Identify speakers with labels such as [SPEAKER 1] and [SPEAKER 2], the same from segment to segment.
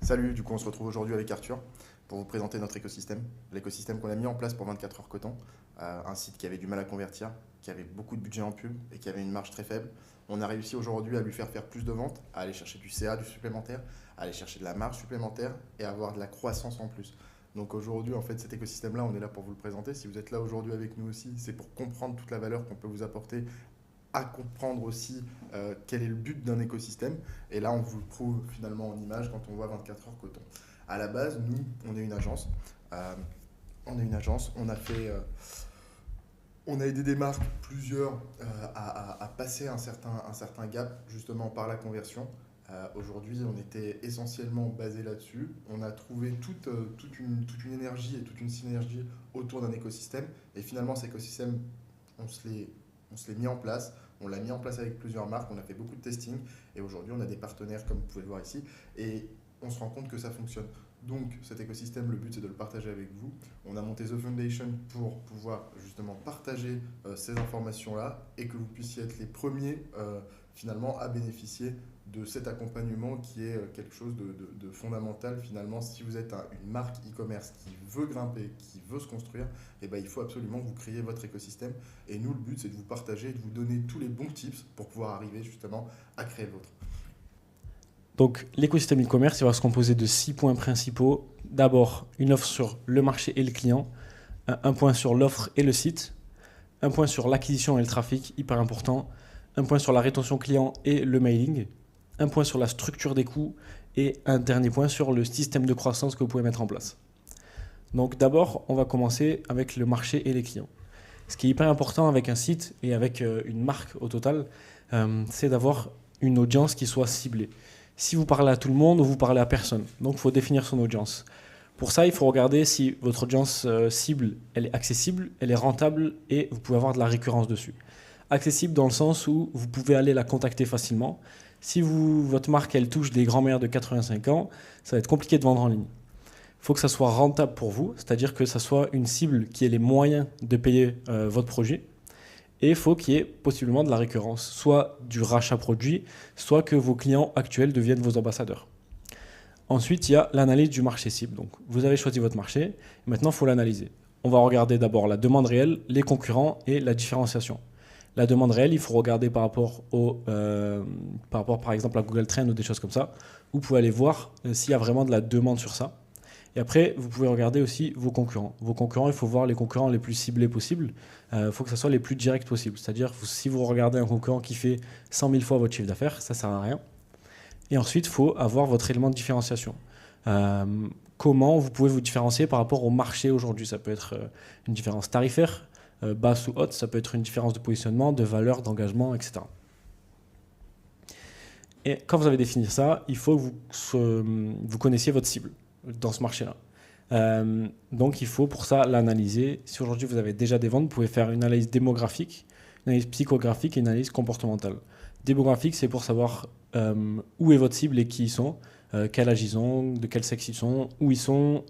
[SPEAKER 1] Salut, du coup on se retrouve aujourd'hui avec Arthur pour vous présenter notre écosystème. L'écosystème qu'on a mis en place pour 24 heures coton, un site qui avait du mal à convertir, qui avait beaucoup de budget en pub et qui avait une marge très faible. On a réussi aujourd'hui à lui faire plus de ventes, à aller chercher du CA, du supplémentaire, à aller chercher de la marge supplémentaire et à avoir de la croissance en plus. Donc aujourd'hui, en fait, cet écosystème-là, on est là pour vous le présenter. Si vous êtes là aujourd'hui avec nous aussi, c'est pour comprendre toute la valeur qu'on peut vous apporter, à comprendre aussi quel est le but d'un écosystème. Et là, on vous le prouve finalement en image quand on voit 24 heures coton. À la base, nous, on est une agence. Euh, on a aidé des marques, plusieurs, à passer un certain gap justement par la conversion. Aujourd'hui, on était essentiellement basé là-dessus. On a trouvé toute une énergie et toute une synergie autour d'un écosystème. Et finalement, cet écosystème, on se l'est mis en place. On l'a mis en place avec plusieurs marques. On a fait beaucoup de testing. Et aujourd'hui, on a des partenaires, comme vous pouvez le voir ici. Et on se rend compte que ça fonctionne. Donc cet écosystème, le but c'est de le partager avec vous. On a monté The Foundation pour pouvoir justement partager ces informations-là et que vous puissiez être les premiers finalement à bénéficier de cet accompagnement qui est quelque chose de fondamental finalement. Si vous êtes une marque e-commerce qui veut grimper, qui veut se construire, eh ben, il faut absolument que vous créiez votre écosystème. Et nous, le but c'est de vous partager et de vous donner tous les bons tips pour pouvoir arriver justement à créer le vôtre.
[SPEAKER 2] Donc, l'écosystème e-commerce, il va se composer de 6 points principaux. D'abord, une offre sur le marché et le client, un point sur l'offre et le site, un point sur l'acquisition et le trafic, hyper important, un point sur la rétention client et le mailing, un point sur la structure des coûts et un dernier point sur le système de croissance que vous pouvez mettre en place. Donc, d'abord, on va commencer avec le marché et les clients. Ce qui est hyper important avec un site et avec une marque au total, c'est d'avoir une audience qui soit ciblée. Si vous parlez à tout le monde ou vous parlez à personne. Donc, il faut définir son audience. Pour ça, il faut regarder si votre audience cible, elle est accessible, elle est rentable et vous pouvez avoir de la récurrence dessus. Accessible dans le sens où vous pouvez aller la contacter facilement. Si votre marque, elle touche des grands-mères de 85 ans, ça va être compliqué de vendre en ligne. Il faut que ça soit rentable pour vous, c'est-à-dire que ça soit une cible qui ait les moyens de payer votre projet. Et il faut qu'il y ait possiblement de la récurrence, soit du rachat produit, soit que vos clients actuels deviennent vos ambassadeurs. Ensuite, il y a l'analyse du marché cible. Donc, vous avez choisi votre marché, maintenant il faut l'analyser. On va regarder d'abord la demande réelle, les concurrents et la différenciation. La demande réelle, il faut regarder par rapport par exemple à Google Trends ou des choses comme ça. Vous pouvez aller voir s'il y a vraiment de la demande sur ça. Et après, vous pouvez regarder aussi vos concurrents. Vos concurrents, il faut voir les concurrents les plus ciblés possibles. Il faut que ce soit les plus directs possibles. C'est-à-dire, si vous regardez un concurrent qui fait 100 000 fois votre chiffre d'affaires, ça ne sert à rien. Et ensuite, il faut avoir votre élément de différenciation. Comment vous pouvez vous différencier par rapport au marché aujourd'hui? Ça peut être une différence tarifaire, basse ou haute. Ça peut être une différence de positionnement, de valeur, d'engagement, etc. Et quand vous avez défini ça, il faut que vous connaissiez votre cible dans ce marché-là. Donc il faut pour ça l'analyser. Si aujourd'hui vous avez déjà des ventes, vous pouvez faire une analyse démographique, une analyse psychographique et une analyse comportementale. Démographique, c'est pour savoir où est votre cible et qui ils sont, quel âge ils ont, de quel sexe ils sont, où ils sont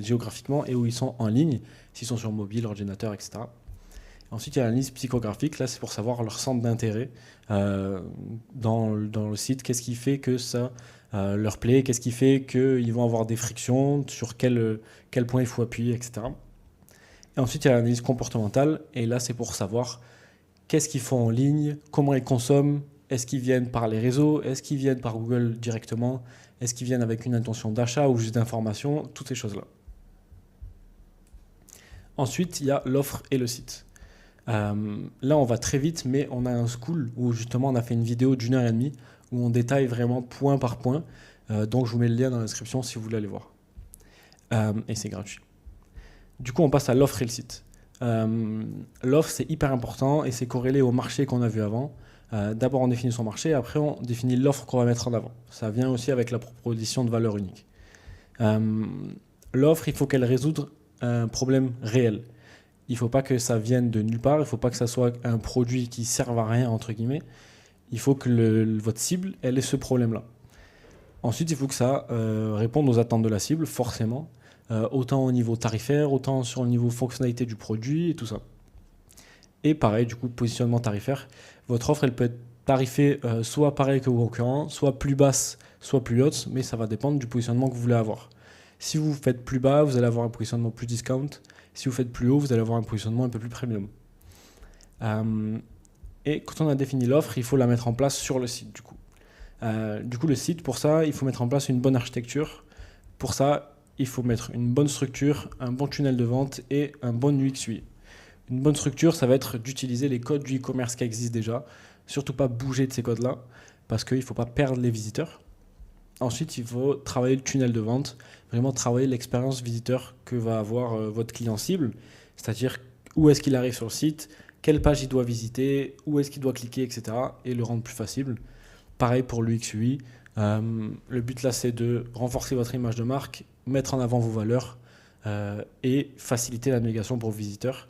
[SPEAKER 2] géographiquement et où ils sont en ligne, s'ils sont sur mobile, ordinateur, etc. Ensuite, il y a l'analyse psychographique. Là, c'est pour savoir leur centre d'intérêt dans le site. Qu'est-ce qui fait que ça leur plaît? Qu'est-ce qui fait qu'ils vont avoir des frictions? Sur quel point il faut appuyer, etc. Et ensuite, il y a l'analyse comportementale. Et là, c'est pour savoir qu'est-ce qu'ils font en ligne, comment ils consomment. Est-ce qu'ils viennent par les réseaux? Est-ce qu'ils viennent par Google directement? Est-ce qu'ils viennent avec une intention d'achat ou juste d'information? Toutes ces choses-là. Ensuite, il y a l'offre et le site. Là, on va très vite, mais on a un school où justement on a fait une vidéo d'1 h 30 où on détaille vraiment point par point. Donc, je vous mets le lien dans la description si vous voulez aller voir. Et c'est gratuit. Du coup, on passe à l'offre et le site. L'offre, c'est hyper important et c'est corrélé au marché qu'on a vu avant. D'abord, on définit son marché, après, on définit l'offre qu'on va mettre en avant. Ça vient aussi avec la proposition de valeur unique. L'offre, il faut qu'elle résoudre un problème réel. Il ne faut pas que ça vienne de nulle part, il ne faut pas que ça soit un produit qui ne serve à rien, entre guillemets. Il faut que votre cible, elle ait ce problème-là. Ensuite, il faut que ça réponde aux attentes de la cible, forcément. Autant au niveau tarifaire, autant sur le niveau fonctionnalité du produit et tout ça. Et pareil, du coup, positionnement tarifaire. Votre offre, elle peut être tarifée soit pareil que vos concurrents, soit plus basse soit plus haute, mais ça va dépendre du positionnement que vous voulez avoir. Si vous faites plus bas, vous allez avoir un positionnement plus discount. Si vous faites plus haut, vous allez avoir un positionnement un peu plus premium. Et quand on a défini l'offre, il faut la mettre en place sur le site du coup. Le site, pour ça, il faut mettre en place une bonne architecture. Pour ça, il faut mettre une bonne structure, un bon tunnel de vente et un bon UX UI. Une bonne structure, ça va être d'utiliser les codes du e-commerce qui existent déjà. Surtout pas bouger de ces codes-là, parce qu'il ne faut pas perdre les visiteurs. Ensuite, il faut travailler le tunnel de vente, vraiment travailler l'expérience visiteur que va avoir votre client cible, c'est-à-dire où est-ce qu'il arrive sur le site, quelle page il doit visiter, où est-ce qu'il doit cliquer, etc. et le rendre plus facile. Pareil pour l'UX UI. Le but là, c'est de renforcer votre image de marque, mettre en avant vos valeurs et faciliter la navigation pour vos visiteurs.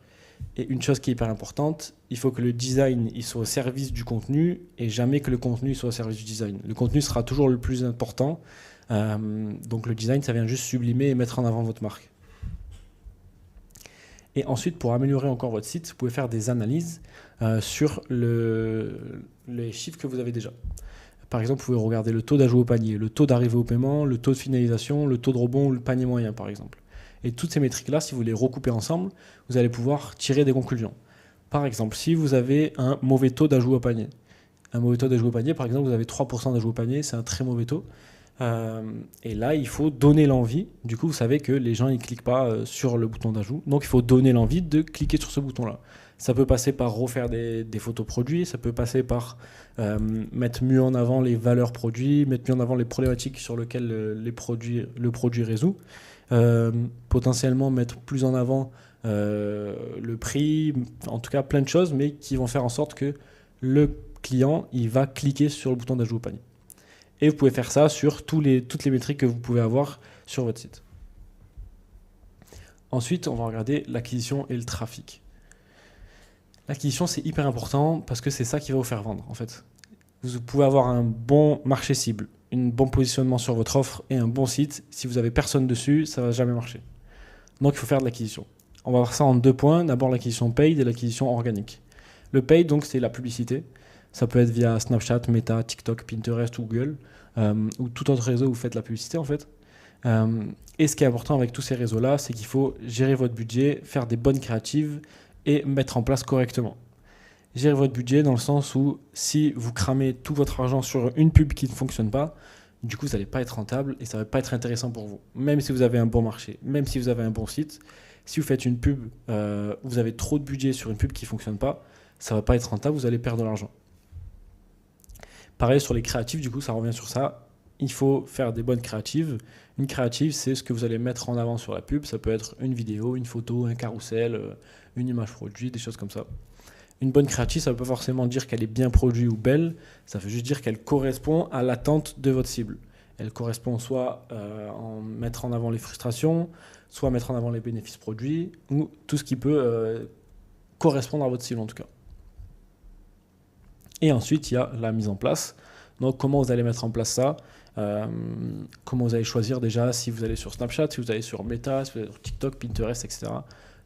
[SPEAKER 2] Et une chose qui est hyper importante, il faut que le design il soit au service du contenu et jamais que le contenu soit au service du design. Le contenu sera toujours le plus important. Donc le design, ça vient juste sublimer et mettre en avant votre marque. Et ensuite, pour améliorer encore votre site, vous pouvez faire des analyses sur les chiffres que vous avez déjà. Par exemple, vous pouvez regarder le taux d'ajout au panier, le taux d'arrivée au paiement, le taux de finalisation, le taux de rebond ou le panier moyen, par exemple. Et toutes ces métriques-là, si vous les recoupez ensemble, vous allez pouvoir tirer des conclusions. Par exemple, si vous avez un mauvais taux d'ajout au panier, par exemple, vous avez 3% d'ajout au panier, c'est un très mauvais taux. Et là, il faut donner l'envie. Du coup, vous savez que les gens ne cliquent pas sur le bouton d'ajout. Donc, il faut donner l'envie de cliquer sur ce bouton-là. Ça peut passer par refaire des photos produits, ça peut passer par mettre mieux en avant les valeurs produits, mettre mieux en avant les problématiques sur lesquelles le produit résout. Potentiellement mettre plus en avant le prix, en tout cas plein de choses, mais qui vont faire en sorte que le client il va cliquer sur le bouton d'ajout au panier. Et vous pouvez faire ça sur toutes les métriques que vous pouvez avoir sur votre site. Ensuite, on va regarder l'acquisition et le trafic. L'acquisition, c'est hyper important parce que c'est ça qui va vous faire vendre, en fait. Vous pouvez avoir un bon marché cible, un bon positionnement sur votre offre et un bon site. Si vous n'avez personne dessus, ça ne va jamais marcher. Donc, il faut faire de l'acquisition. On va voir ça en 2 points. D'abord, l'acquisition paid et l'acquisition organique. Le paid, donc, c'est la publicité. Ça peut être via Snapchat, Meta, TikTok, Pinterest ou Google ou tout autre réseau où vous faites la publicité, en fait. Et ce qui est important avec tous ces réseaux-là, c'est qu'il faut gérer votre budget, faire des bonnes créatives et mettre en place correctement. Gérer votre budget dans le sens où si vous cramez tout votre argent sur une pub qui ne fonctionne pas, du coup, vous n'allez pas être rentable et ça ne va pas être intéressant pour vous. Même si vous avez un bon marché, même si vous avez un bon site, si vous faites une pub, vous avez trop de budget sur une pub qui ne fonctionne pas, ça ne va pas être rentable, vous allez perdre de l'argent. Pareil sur les créatives, du coup, ça revient sur ça. Il faut faire des bonnes créatives. Une créative, c'est ce que vous allez mettre en avant sur la pub. Ça peut être une vidéo, une photo, un carrousel, une image produit, des choses comme ça. Une bonne créative, ça ne veut pas forcément dire qu'elle est bien produite ou belle. Ça veut juste dire qu'elle correspond à l'attente de votre cible. Elle correspond soit en mettre en avant les frustrations, soit mettre en avant les bénéfices produits, ou tout ce qui peut correspondre à votre cible en tout cas. Et ensuite, il y a la mise en place. Donc, comment vous allez mettre en place ça ? Comment vous allez choisir déjà si vous allez sur Snapchat, si vous allez sur Meta, si vous allez sur TikTok, Pinterest, etc.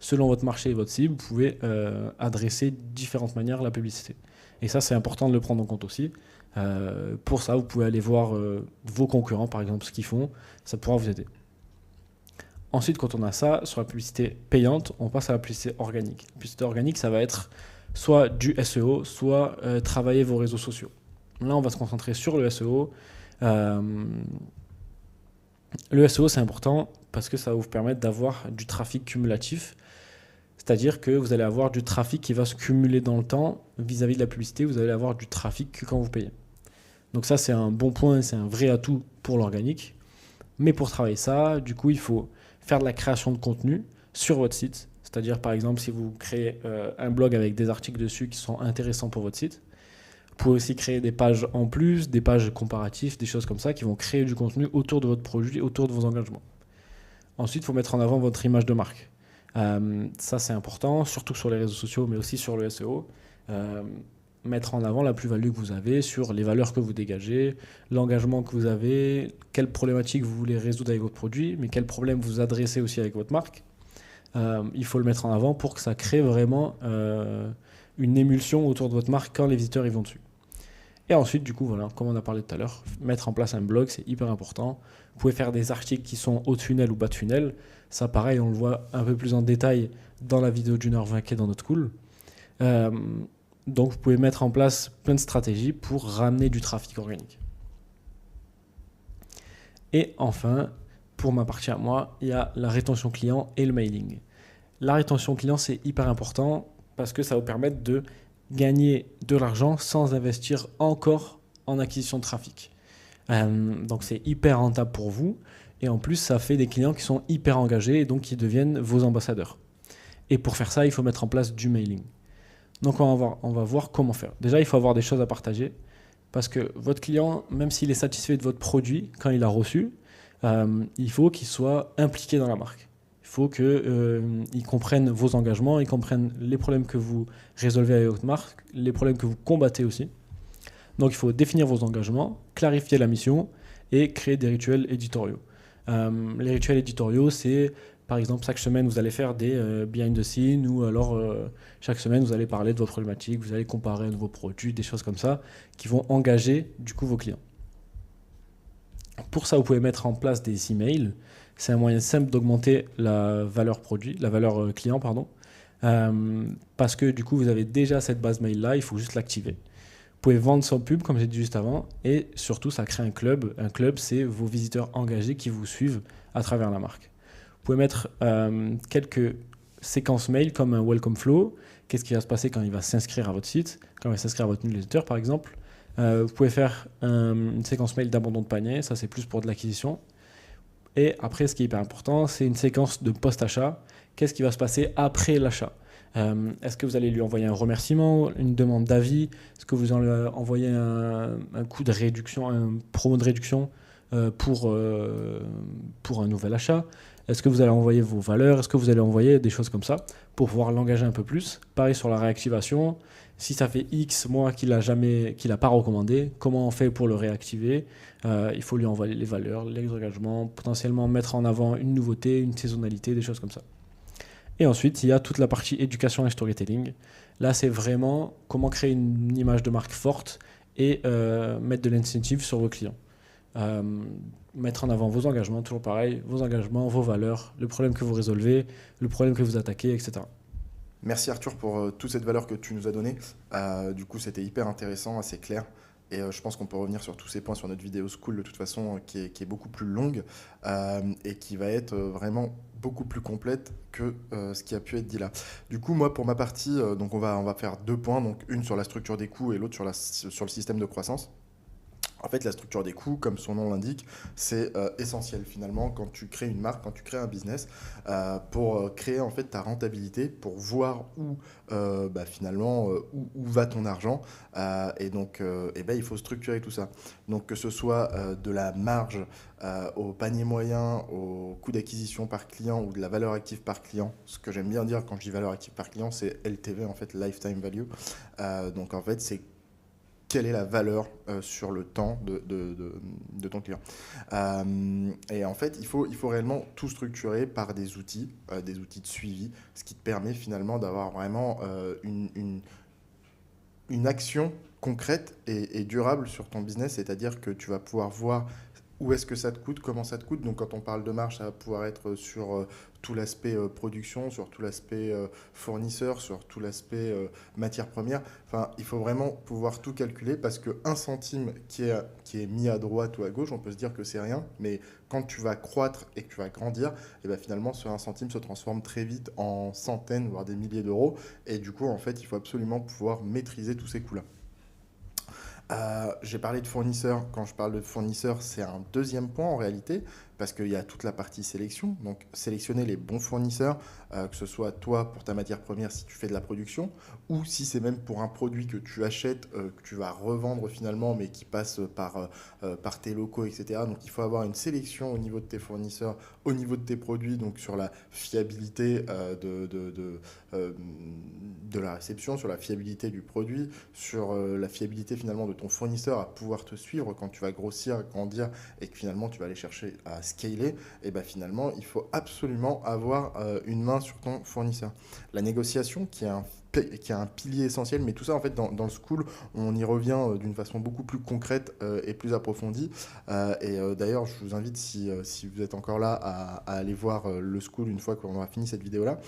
[SPEAKER 2] Selon votre marché et votre cible, vous pouvez adresser de différentes manières la publicité. Et ça, c'est important de le prendre en compte aussi. Pour ça, vous pouvez aller voir vos concurrents, par exemple, ce qu'ils font. Ça pourra vous aider. Ensuite, quand on a ça, sur la publicité payante, on passe à la publicité organique. La publicité organique, ça va être soit du SEO, soit travailler vos réseaux sociaux. Là, on va se concentrer sur le SEO. Le SEO, c'est important parce que ça va vous permettre d'avoir du trafic cumulatif. C'est-à-dire que vous allez avoir du trafic qui va se cumuler dans le temps vis-à-vis de la publicité. Vous allez avoir du trafic que quand vous payez. Donc ça, c'est un bon point, c'est un vrai atout pour l'organique. Mais pour travailler ça, du coup, il faut faire de la création de contenu sur votre site. C'est-à-dire, par exemple, si vous créez un blog avec des articles dessus qui sont intéressants pour votre site, vous pouvez aussi créer des pages en plus, des pages comparatives, des choses comme ça qui vont créer du contenu autour de votre produit, autour de vos engagements. Ensuite, il faut mettre en avant votre image de marque. Ça, c'est important, surtout sur les réseaux sociaux, mais aussi sur le SEO. Mettre en avant la plus-value que vous avez sur les valeurs que vous dégagez, l'engagement que vous avez, quelles problématiques vous voulez résoudre avec votre produit, mais quels problèmes vous adressez aussi avec votre marque. Il faut le mettre en avant pour que ça crée vraiment une émulsion autour de votre marque quand les visiteurs y vont dessus. Et ensuite, du coup, voilà, comme on a parlé tout à l'heure, mettre en place un blog, c'est hyper important. Vous pouvez faire des articles qui sont haut de funnel ou bas de funnel. Ça, pareil, on le voit un peu plus en détail dans la vidéo d'une heure 20 qui est dans notre cool. Euh, donc, vous pouvez mettre en place plein de stratégies pour ramener du trafic organique. Et enfin, pour ma partie à moi, il y a la rétention client et le mailing. La rétention client, c'est hyper important parce que ça va vous permettre de gagner de l'argent sans investir encore en acquisition de trafic. Donc c'est hyper rentable pour vous et en plus ça fait des clients qui sont hyper engagés et donc qui deviennent vos ambassadeurs. Et pour faire ça, il faut mettre en place du mailing. Donc on va voir comment faire. Déjà, il faut avoir des choses à partager parce que votre client, même s'il est satisfait de votre produit quand il a reçu, il faut qu'il soit impliqué dans la marque. Il faut qu'il comprenne vos engagements, il comprenne les problèmes que vous résolvez avec votre marque, les problèmes que vous combattez aussi. Donc il faut définir vos engagements, clarifier la mission et créer des rituels éditoriaux. Les rituels éditoriaux, c'est par exemple chaque semaine vous allez faire des behind the scenes ou alors chaque semaine vous allez parler de vos problématiques, vous allez comparer un nouveau produit, des choses comme ça qui vont engager du coup vos clients. Pour ça, vous pouvez mettre en place des emails. C'est un moyen simple d'augmenter la valeur produit, la valeur client, pardon. Parce que du coup, vous avez déjà cette base mail là, il faut juste l'activer. Vous pouvez vendre sans pub, comme j'ai dit juste avant, et surtout, ça crée un club. Un club, c'est vos visiteurs engagés qui vous suivent à travers la marque. Vous pouvez mettre quelques séquences mail comme un welcome flow. Qu'est-ce qui va se passer quand il va s'inscrire à votre site, quand il va s'inscrire à votre newsletter, par exemple. Vous pouvez faire une séquence mail d'abandon de panier, ça c'est plus pour de l'acquisition. Et après, ce qui est hyper important, c'est une séquence de post-achat. Qu'est-ce qui va se passer après l'achat? Est-ce que vous allez lui envoyer un remerciement, une demande d'avis? Est-ce que vous allez envoyer un coup de réduction, un promo de réduction pour un nouvel achat? Est-ce que vous allez envoyer vos valeurs? Est-ce que vous allez envoyer des choses comme ça pour pouvoir l'engager un peu plus? Pareil sur la réactivation. Si ça fait X mois qu'il n'a pas recommandé, comment on fait pour le réactiver? Il faut lui envoyer les valeurs, les engagements, potentiellement mettre en avant une nouveauté, une saisonnalité, des choses comme ça. Et ensuite, il y a toute la partie éducation et storytelling. Là, c'est vraiment comment créer une image de marque forte et mettre de l'incentive sur vos clients. Mettre en avant vos engagements, toujours pareil, vos engagements, vos valeurs, le problème que vous résolvez, le problème que vous attaquez, etc.
[SPEAKER 1] Merci Arthur pour toute cette valeur que tu nous as donnée. Du coup, c'était hyper intéressant, assez clair. Et je pense qu'on peut revenir sur tous ces points sur notre vidéo School de toute façon, qui est beaucoup plus longue et qui va être vraiment beaucoup plus complète que ce qui a pu être dit là. Du coup, moi, pour ma partie, donc on va faire 2 points, donc une sur la structure des coûts et l'autre sur le système de croissance. En fait, la structure des coûts, comme son nom l'indique, c'est essentiel finalement quand tu crées une marque, quand tu crées un business, pour créer en fait ta rentabilité, pour voir où finalement où va ton argent. Et donc, il faut structurer tout ça. Donc que ce soit de la marge au panier moyen, au coût d'acquisition par client ou de la valeur active par client. Ce que j'aime bien dire quand je dis valeur active par client, c'est LTV en fait, lifetime value. Donc en fait, c'est quelle est la valeur sur le temps de ton client. Et en fait, il faut réellement tout structurer par des outils de suivi, ce qui te permet finalement d'avoir vraiment une action concrète et durable sur ton business, c'est-à-dire que tu vas pouvoir voir où est-ce que ça te coûte, comment ça te coûte. Donc quand on parle de marge, ça va pouvoir être sur tout l'aspect production, sur tout l'aspect fournisseur, sur tout l'aspect matière première. Enfin, il faut vraiment pouvoir tout calculer parce qu'un centime qui est mis à droite ou à gauche, on peut se dire que c'est rien, mais quand tu vas croître et que tu vas grandir, et ben finalement, ce 1 centime se transforme très vite en centaines, voire des milliers d'euros. Et du coup, en fait, il faut absolument pouvoir maîtriser tous ces coûts-là. J'ai parlé de fournisseurs. Quand je parle de fournisseurs, c'est un deuxième point en réalité, parce qu'il y a toute la partie sélection. Donc, sélectionner les bons fournisseurs, que ce soit toi pour ta matière première si tu fais de la production, ou si c'est même pour un produit que tu achètes, que tu vas revendre finalement, mais qui passe par tes locaux, etc. Donc, il faut avoir une sélection au niveau de tes fournisseurs, au niveau de tes produits, donc sur la fiabilité de la réception, sur la fiabilité du produit, sur la fiabilité finalement de ton fournisseur à pouvoir te suivre quand tu vas grossir, grandir et que finalement tu vas aller chercher à scaler, et ben finalement il faut absolument avoir une main sur ton fournisseur. La négociation qui est qui est un pilier essentiel, mais tout ça, en fait, dans le school, on y revient d'une façon beaucoup plus concrète et plus approfondie. D'ailleurs, je vous invite, si vous êtes encore là, à aller voir le school une fois qu'on aura fini cette vidéo-là,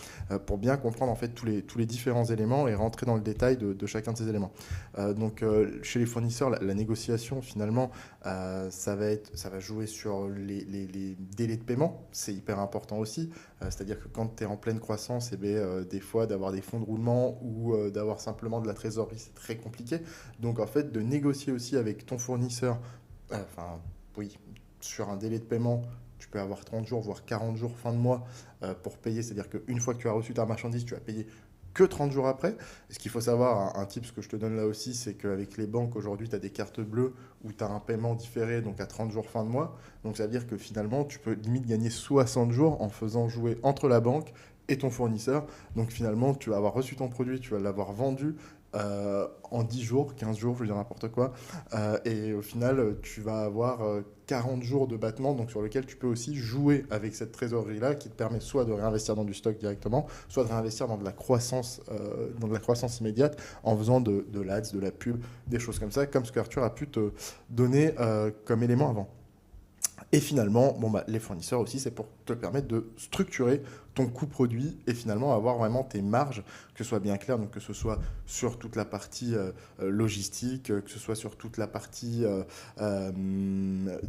[SPEAKER 1] pour bien comprendre, en fait, tous les différents éléments et rentrer dans le détail de chacun de ces éléments. Chez les fournisseurs, la négociation, finalement, ça va jouer sur les délais de paiement. C'est hyper important aussi. C'est-à-dire que quand tu es en pleine croissance, des fois, d'avoir des fonds de roulement ou d'avoir simplement de la trésorerie, c'est très compliqué. Donc, en fait, de négocier aussi avec ton fournisseur, enfin, oui, sur un délai de paiement, tu peux avoir 30 jours, voire 40 jours fin de mois pour payer. C'est-à-dire qu'une fois que tu as reçu ta marchandise, tu vas payer que 30 jours après. Ce qu'il faut savoir, un tip, ce que je te donne là aussi, c'est qu'avec les banques, aujourd'hui, tu as des cartes bleues où tu as un paiement différé, donc à 30 jours fin de mois. Donc ça veut dire que finalement, tu peux limite gagner 60 jours en faisant jouer entre la banque et ton fournisseur. Donc finalement, tu vas avoir reçu ton produit, tu vas l'avoir vendu en 10 jours, 15 jours, je veux dire n'importe quoi. Et au final, tu vas avoir 40 jours de battement, donc sur lequel tu peux aussi jouer avec cette trésorerie-là qui te permet soit de réinvestir dans du stock directement, soit de réinvestir dans de la croissance immédiate en faisant de l'ADS, de la pub, des choses comme ça, comme ce qu'Arthur a pu te donner comme élément avant. Et finalement, les fournisseurs aussi, c'est pour te permettre de structurer ton coût produit et finalement avoir vraiment tes marges, que ce soit bien clair, donc que ce soit sur toute la partie logistique, que ce soit sur toute la partie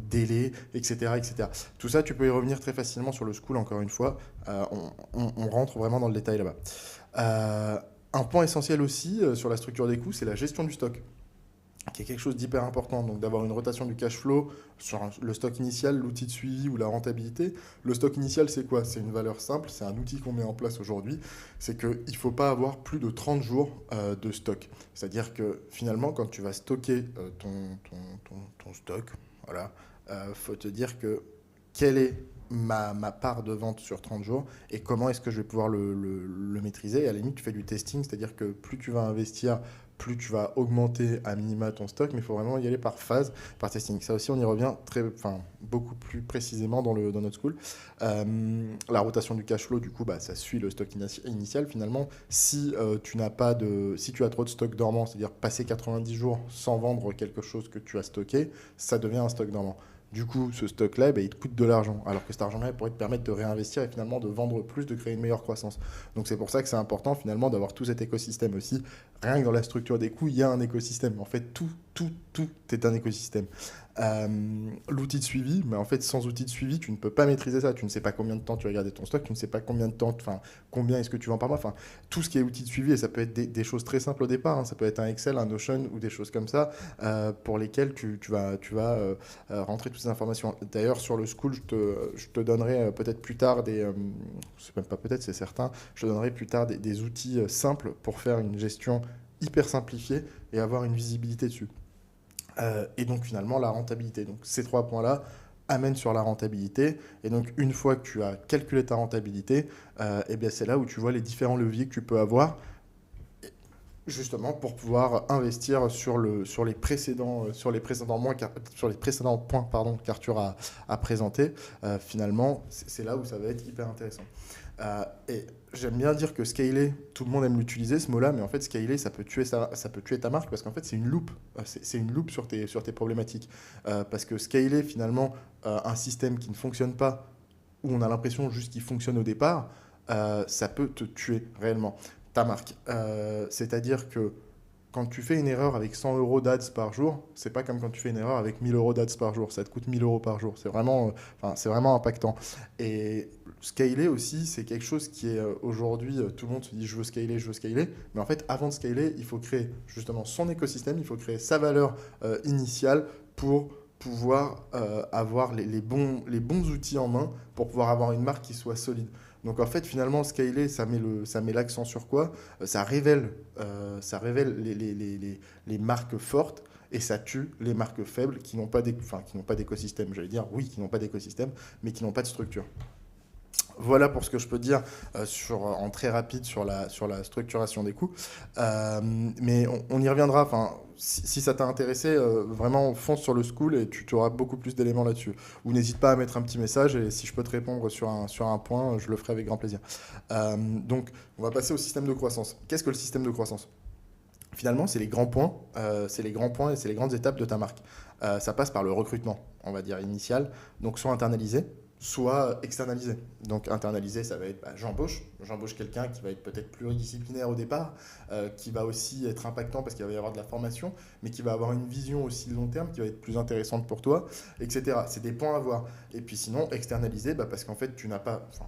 [SPEAKER 1] délai, etc., etc. Tout ça, tu peux y revenir très facilement sur le school, encore une fois. On rentre vraiment dans le détail là-bas. Un point essentiel aussi sur la structure des coûts, c'est la gestion du stock, qui est quelque chose d'hyper important, donc d'avoir une rotation du cash flow sur le stock initial, l'outil de suivi ou la rentabilité. Le stock initial, c'est quoi? C'est une valeur simple, c'est un outil qu'on met en place aujourd'hui. C'est qu'il ne faut pas avoir plus de 30 jours de stock. C'est-à-dire que finalement, quand tu vas stocker ton stock, voilà, faut te dire que quelle est ma part de vente sur 30 jours et comment est-ce que je vais pouvoir le maîtriser. Et à la limite, tu fais du testing, c'est-à-dire que plus tu vas investir, plus tu vas augmenter à minima ton stock, mais il faut vraiment y aller par phase, par testing. Ça aussi, on y revient beaucoup plus précisément dans notre school. La rotation du cash flow, du coup, ça suit le stock initial. Finalement, si tu as trop de stock dormant, c'est-à-dire passer 90 jours sans vendre quelque chose que tu as stocké, ça devient un stock dormant. Du coup, ce stock-là, il te coûte de l'argent, alors que cet argent-là pourrait te permettre de réinvestir et finalement de vendre plus, de créer une meilleure croissance. Donc c'est pour ça que c'est important finalement d'avoir tout cet écosystème aussi. Rien que dans la structure des coûts, il y a un écosystème. En fait, tout est un écosystème. L'outil de suivi, mais en fait, sans outil de suivi, tu ne peux pas maîtriser ça. Tu ne sais pas combien de temps tu vas garder ton stock, tu ne sais pas combien de temps, combien est-ce que tu vends par mois. Enfin, tout ce qui est outil de suivi, et ça peut être des choses très simples au départ, hein. Ça peut être un Excel, un Notion ou des choses comme ça, pour lesquelles tu vas rentrer toutes ces informations. D'ailleurs, sur le school, je te donnerai peut-être plus tard c'est même pas peut-être, c'est certain, je te donnerai plus tard des outils simples pour faire une gestion hyper simplifiée et avoir une visibilité dessus. Et donc finalement la rentabilité. Donc ces 3 points-là amènent sur la rentabilité. Et donc une fois que tu as calculé ta rentabilité, c'est là où tu vois les différents leviers que tu peux avoir justement pour pouvoir investir sur les précédents points qu'Arthur a présenté. Finalement, c'est là où ça va être hyper intéressant. Et j'aime bien dire que scaler, tout le monde aime l'utiliser ce mot-là, mais en fait scaler ça peut tuer ta marque parce qu'en fait c'est une loupe, c'est une loupe sur tes problématiques. Parce que scaler finalement un système qui ne fonctionne pas, où on a l'impression juste qu'il fonctionne au départ, ça peut te tuer réellement ta marque. C'est-à-dire que quand tu fais une erreur avec 100 euros d'ads par jour, c'est pas comme quand tu fais une erreur avec 1000 euros d'ads par jour. Ça te coûte 1000 euros par jour. C'est vraiment impactant. Et scaler aussi, c'est quelque chose qui est aujourd'hui, tout le monde se dit je veux scaler. Mais en fait, avant de scaler, il faut créer justement son écosystème, il faut créer sa valeur initiale pour pouvoir avoir les bons outils en main pour pouvoir avoir une marque qui soit solide. Donc en fait, finalement, scaler, ça met l'accent sur quoi? Ça révèle les marques fortes et ça tue les marques faibles qui n'ont pas d'écosystème. J'allais dire, oui, qui n'ont pas d'écosystème, mais qui n'ont pas de structure. Voilà pour ce que je peux dire en très rapide sur la structuration des coûts. Mais on y reviendra. Enfin, si ça t'a intéressé, vraiment fonce sur le school et tu auras beaucoup plus d'éléments là-dessus. Ou n'hésite pas à mettre un petit message et si je peux te répondre sur un point, je le ferai avec grand plaisir. Donc, on va passer au système de croissance. Qu'est-ce que le système de croissance? Finalement, c'est les grands points et c'est les grandes étapes de ta marque. Ça passe par le recrutement, on va dire initial, donc soit internalisé, soit externalisé. Donc internalisé, ça va être j'embauche quelqu'un qui va être peut-être pluridisciplinaire au départ, qui va aussi être impactant parce qu'il va y avoir de la formation, mais qui va avoir une vision aussi long terme qui va être plus intéressante pour toi, etc. C'est des points à voir. Et puis sinon, externalisé, parce qu'en fait,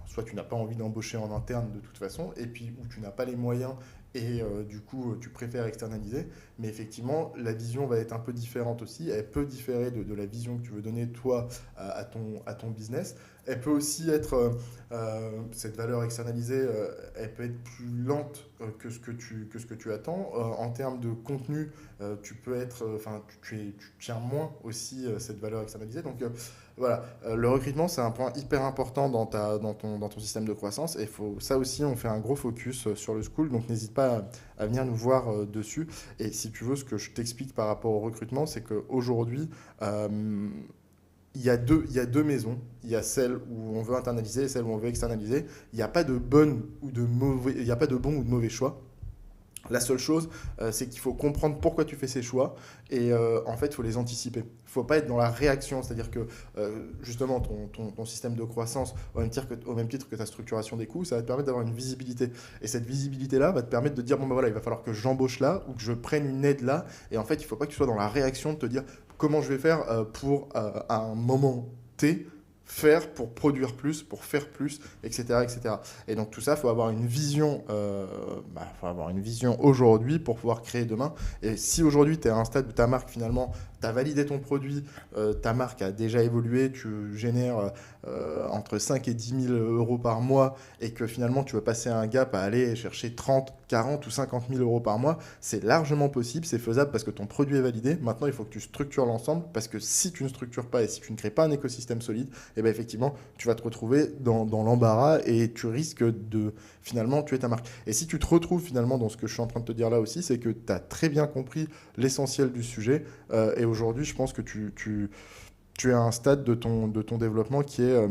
[SPEAKER 1] soit tu n'as pas envie d'embaucher en interne de toute façon, et puis ou tu n'as pas les moyens et du coup, tu préfères externaliser. Mais effectivement, la vision va être un peu différente aussi. Elle peut différer de la vision que tu veux donner, toi, à ton business. Elle peut aussi être, cette valeur externalisée, elle peut être plus lente que ce que tu attends. En termes de contenu, tu peux être, tu tiens moins aussi cette valeur externalisée. Donc, voilà, le recrutement, c'est un point hyper important dans ton système de croissance. Et ça aussi, on fait un gros focus sur le school. Donc, n'hésite pas à venir nous voir dessus. Et si tu veux, ce que je t'explique par rapport au recrutement, c'est qu'aujourd'hui, il y a deux maisons. Il y a celle où on veut internaliser et celle où on veut externaliser. Il n'y a pas de il n'y a pas de bon ou de mauvais choix. La seule chose, c'est qu'il faut comprendre pourquoi tu fais ces choix et en fait, il faut les anticiper. Il ne faut pas être dans la réaction, c'est-à-dire que justement, ton système de croissance, au même titre que ta structuration des coûts, ça va te permettre d'avoir une visibilité. Et cette visibilité-là va te permettre de dire, bon ben voilà, il va falloir que j'embauche là ou que je prenne une aide là. Et en fait, il ne faut pas que tu sois dans la réaction de te dire comment je vais faire pour, à un moment T, faire pour produire plus, pour faire plus, etc. etc. Et donc tout ça, faut avoir une vision aujourd'hui pour pouvoir créer demain. Et si aujourd'hui tu es à un stade où ta marque finalement, tu as validé ton produit, ta marque a déjà évolué, tu génères entre 5 et 10 000 euros par mois et que finalement tu veux passer un gap à aller chercher 30, 40 ou 50 000 euros par mois, c'est largement possible, c'est faisable parce que ton produit est validé. Maintenant, il faut que tu structures l'ensemble parce que si tu ne structures pas et si tu ne crées pas un écosystème solide, et ben effectivement, tu vas te retrouver dans l'embarras et tu risques de finalement tuer ta marque. Et si tu te retrouves finalement dans ce que je suis en train de te dire là aussi, c'est que tu as très bien compris l'essentiel du sujet. Et aujourd'hui, je pense que tu es à un stade de ton développement qui est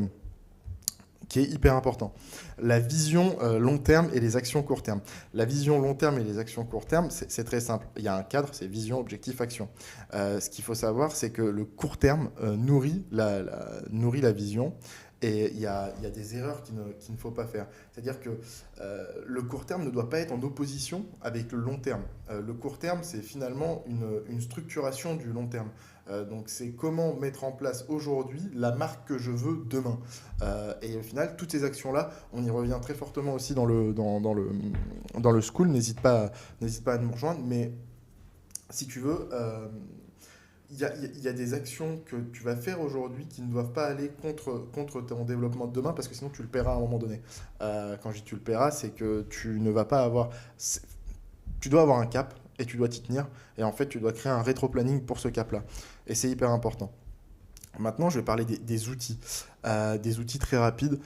[SPEAKER 1] hyper important. La vision long terme et les actions court terme. La vision long terme et les actions court terme, c'est très simple. Il y a un cadre, c'est vision, objectif, action. Ce qu'il faut savoir, c'est que le court terme nourrit la vision. Et il y a des erreurs qu'il ne faut pas faire. C'est-à-dire que le court terme ne doit pas être en opposition avec le long terme. Le court terme, c'est finalement une structuration du long terme. Donc c'est comment mettre en place aujourd'hui la marque que je veux demain. Et au final, toutes ces actions-là, on y revient très fortement aussi dans le school. N'hésite pas à nous rejoindre. Mais si tu veux, il y a des actions que tu vas faire aujourd'hui qui ne doivent pas aller contre ton développement de demain parce que sinon tu le paieras à un moment donné. Quand je dis tu le paieras, c'est que tu ne vas pas avoir... Tu dois avoir un cap et tu dois t'y tenir. Et en fait, tu dois créer un rétro-planning pour ce cap-là. Et c'est hyper important. Maintenant, je vais parler des outils très rapides.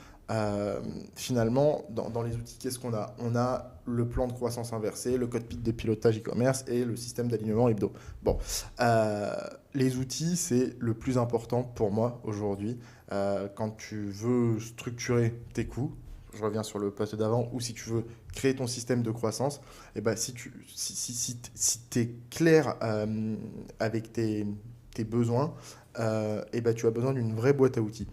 [SPEAKER 1] Finalement, dans les outils, qu'est-ce qu'on a? On a le plan de croissance inversé, le cockpit de pilotage e-commerce et le système d'alignement hebdo. Bon, les outils, c'est le plus important pour moi aujourd'hui. Quand tu veux structurer tes coûts, je reviens sur le poste d'avant, ou si tu veux créer ton système de croissance, et ben si es clair avec tes besoins, et ben tu as besoin d'une vraie boîte à outils.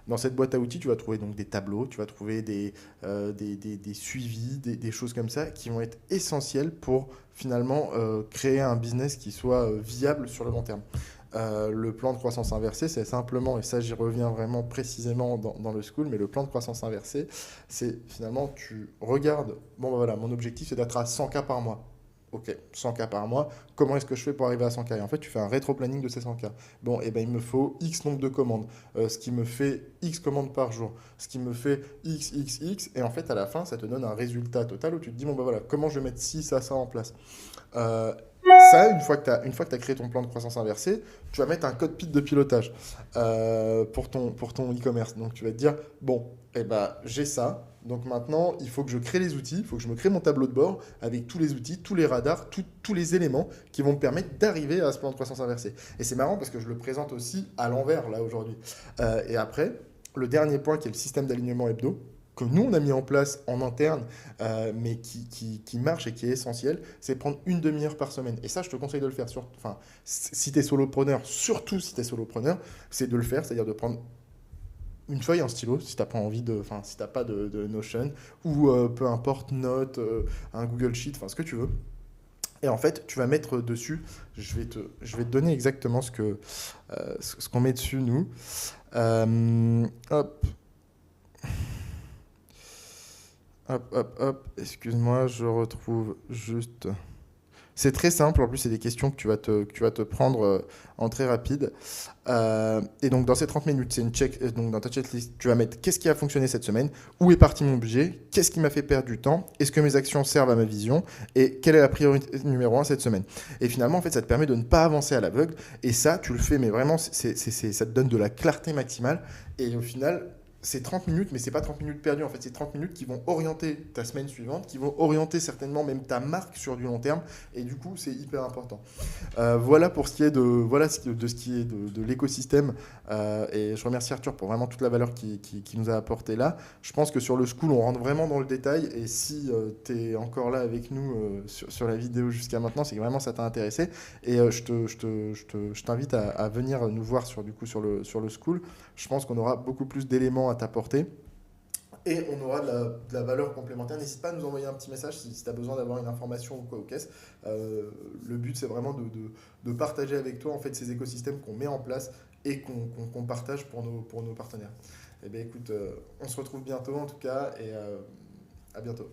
[SPEAKER 1] Dans cette boîte à outils, tu vas trouver donc des tableaux, tu vas trouver des suivis, des choses comme ça qui vont être essentielles pour finalement créer un business qui soit viable sur le long terme. Le plan de croissance inversé, c'est simplement, et ça j'y reviens vraiment précisément dans le school, mais le plan de croissance inversé, c'est finalement tu regardes, bon ben voilà, mon objectif c'est d'être à 100K par mois. Ok, 100K par mois, comment est-ce que je fais pour arriver à 100K? Et en fait, tu fais un rétro-planning de ces 100K. Bon, et ben il me faut X nombre de commandes, ce qui me fait X commandes par jour, ce qui me fait X, et en fait, à la fin, ça te donne un résultat total où tu te dis, bon ben voilà, comment je vais mettre ci, ça en place? ça, une fois que tu as créé ton plan de croissance inversée, tu vas mettre un cockpit de pilotage pour ton e-commerce. Donc tu vas te dire, bon, eh ben, j'ai ça. Donc maintenant, il faut que je crée les outils, il faut que je me crée mon tableau de bord avec tous les outils, tous les radars, tous les éléments qui vont me permettre d'arriver à ce plan de croissance inversée. Et c'est marrant parce que je le présente aussi à l'envers là aujourd'hui. Et après, le dernier point qui est le système d'alignement hebdo, que nous on a mis en place en interne, mais qui marche et qui est essentiel, c'est prendre une demi-heure par semaine. Et ça, je te conseille de le faire. Enfin, si tu es solopreneur, surtout si tu es solopreneur, c'est de le faire, c'est-à-dire de prendre une feuille, un stylo, si t'as pas envie de, enfin, si t'as pas de Notion, ou peu importe, Note, un Google Sheet, enfin, ce que tu veux. Et en fait, tu vas mettre dessus, je vais te donner exactement ce qu'on met dessus, nous. Hop, hop, excuse-moi, je retrouve juste... C'est très simple, en plus c'est des questions que tu vas te prendre en très rapide. Et donc dans ces 30 minutes, c'est une check, donc dans ta checklist, tu vas mettre qu'est-ce qui a fonctionné cette semaine, où est parti mon budget, qu'est-ce qui m'a fait perdre du temps, est-ce que mes actions servent à ma vision, et quelle est la priorité numéro un cette semaine. Et finalement, en fait, ça te permet de ne pas avancer à l'aveugle, et ça, tu le fais, mais vraiment, ça te donne de la clarté maximale, et au final... C'est 30 minutes, mais c'est pas 30 minutes perdues. En fait, c'est 30 minutes qui vont orienter ta semaine suivante, qui vont orienter certainement même ta marque sur du long terme. Et du coup, c'est hyper important. Voilà pour ce qui est de l'écosystème. Et je remercie Arthur pour vraiment toute la valeur qu'il nous a apporté là. Je pense que sur le school, on rentre vraiment dans le détail. Et si tu es encore là avec nous sur la vidéo jusqu'à maintenant, c'est que vraiment ça t'a intéressé. Et je t'invite à venir nous voir sur le school. Je pense qu'on aura beaucoup plus d'éléments à t'apporter et on aura de la valeur complémentaire. N'hésite pas à nous envoyer un petit message si tu as besoin d'avoir une information ou quoi aux caisses. Le but, c'est vraiment de partager avec toi en fait, ces écosystèmes qu'on met en place et qu'on partage pour nos partenaires. Eh bien, écoute, on se retrouve bientôt en tout cas et à bientôt.